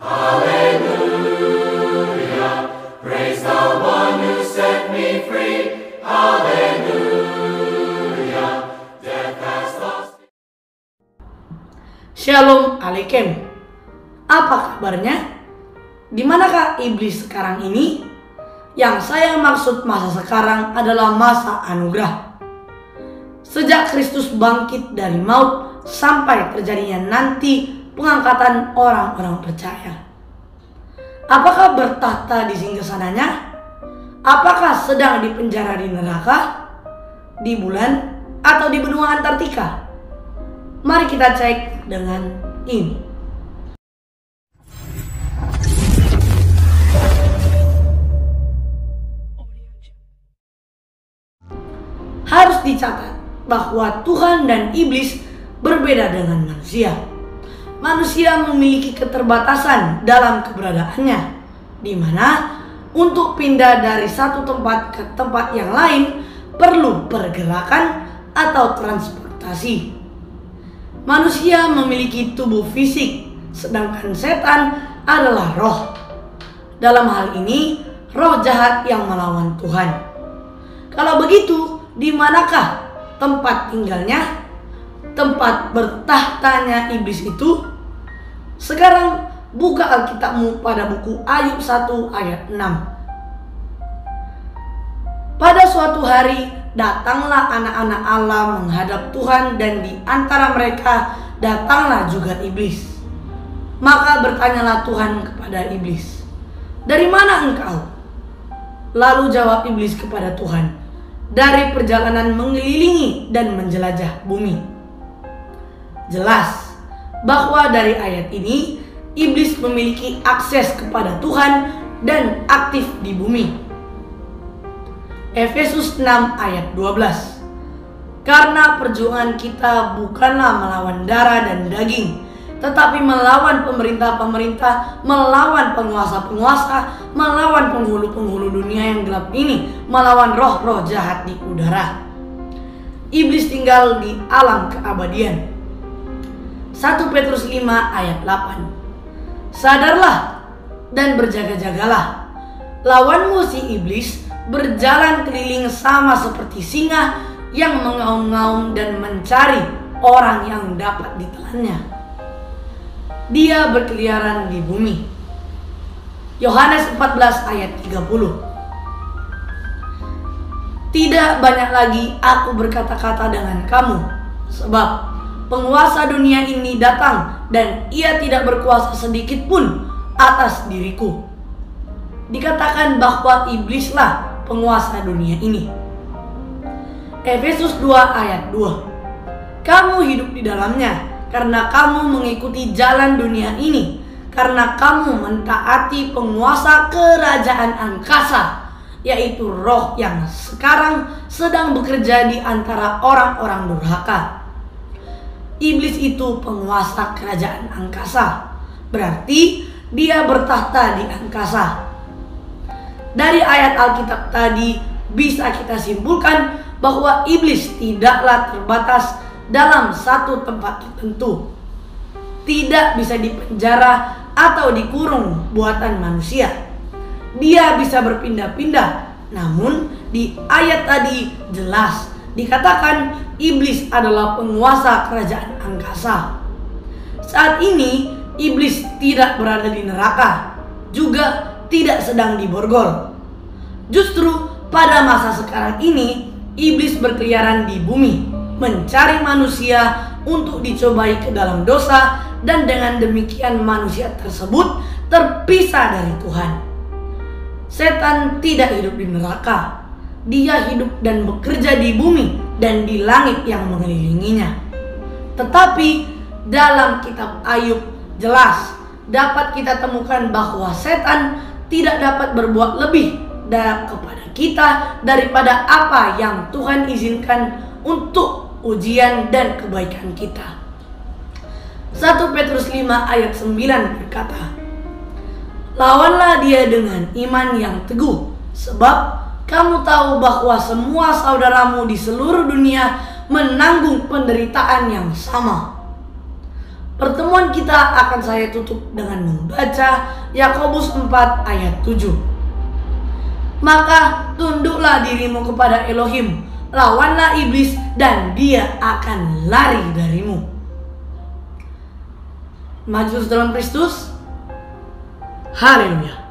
Praise the one who set me free. Hallelujah. Death has lost. Shalom Alaikum. Apa kabarnya? Dimanakah iblis sekarang ini? Yang saya maksud masa sekarang adalah masa anugerah. Sejak Kristus bangkit dari maut sampai terjadinya nanti pengangkatan orang-orang percaya. Apakah bertahta di singgasananya? Apakah sedang dipenjara di neraka, di bulan, atau di benua Antartika? Mari kita cek dengan ini. Harus dicatat bahwa Tuhan dan iblis berbeda dengan manusia. Manusia memiliki keterbatasan dalam keberadaannya, di mana untuk pindah dari satu tempat ke tempat yang lain perlu pergerakan atau transportasi. Manusia memiliki tubuh fisik, sedangkan setan adalah roh. Dalam hal ini, roh jahat yang melawan Tuhan. Kalau begitu, di manakah tempat tinggalnya? Tempat bertahtanya iblis itu? Sekarang buka Alkitabmu pada buku Ayub 1 ayat 6. Pada suatu hari datanglah anak-anak Allah menghadap Tuhan, dan di antara mereka datanglah juga iblis. Maka bertanyalah Tuhan kepada iblis, "Dari mana engkau?" Lalu jawab iblis kepada Tuhan, "Dari perjalanan mengelilingi dan menjelajah bumi." Jelas bahwa dari ayat ini iblis memiliki akses kepada Tuhan dan aktif di bumi. Efesus 6 ayat 12. Karena perjuangan kita bukanlah melawan darah dan daging, tetapi melawan pemerintah-pemerintah, melawan penguasa-penguasa, melawan penghulu-penghulu dunia yang gelap ini, melawan roh-roh jahat di udara. Iblis tinggal di alam keabadian. 1 Petrus 5 ayat 8. Sadarlah dan berjaga-jagalah. Lawanmu si iblis berjalan keliling sama seperti singa yang mengaum-ngaum dan mencari orang yang dapat ditelannya. Dia berkeliaran di bumi. Yohanes 14 ayat 30. Tidak banyak lagi aku berkata-kata dengan kamu, sebab penguasa dunia ini datang dan ia tidak berkuasa sedikit pun atas diriku. Dikatakan bahwa iblislah penguasa dunia ini. Efesus 2 ayat 2. Kamu hidup di dalamnya karena kamu mengikuti jalan dunia ini, karena kamu mentaati penguasa kerajaan angkasa, yaitu roh yang sekarang sedang bekerja di antara orang-orang durhaka. Iblis itu penguasa kerajaan angkasa, berarti dia bertahta di angkasa. Dari ayat Alkitab tadi bisa kita simpulkan bahwa iblis tidaklah terbatas dalam satu tempat tertentu. Tidak bisa dipenjara atau dikurung buatan manusia. Dia bisa berpindah-pindah. Namun di ayat tadi jelas dikatakan iblis adalah penguasa kerajaan angkasa. Saat ini iblis tidak berada di neraka, juga tidak sedang diborgol. Justru pada masa sekarang ini iblis berkeliaran di bumi, mencari manusia untuk dicobai ke dalam dosa, dan dengan demikian manusia tersebut terpisah dari Tuhan. Setan tidak hidup di neraka. Dia hidup dan bekerja di bumi dan di langit yang mengelilinginya. Tetapi dalam kitab Ayub jelas dapat kita temukan bahwa setan tidak dapat berbuat lebih kepada kita daripada apa yang Tuhan izinkan untuk ujian dan kebaikan kita. 1 Petrus 5 ayat 9 berkata, "Lawanlah dia dengan iman yang teguh, sebab kamu tahu bahwa semua saudaramu di seluruh dunia menanggung penderitaan yang sama." Pertemuan kita akan saya tutup dengan membaca Yakobus 4 ayat 7. Maka tunduklah dirimu kepada Elohim, lawanlah iblis dan dia akan lari darimu. Maju dalam Kristus. Haleluya.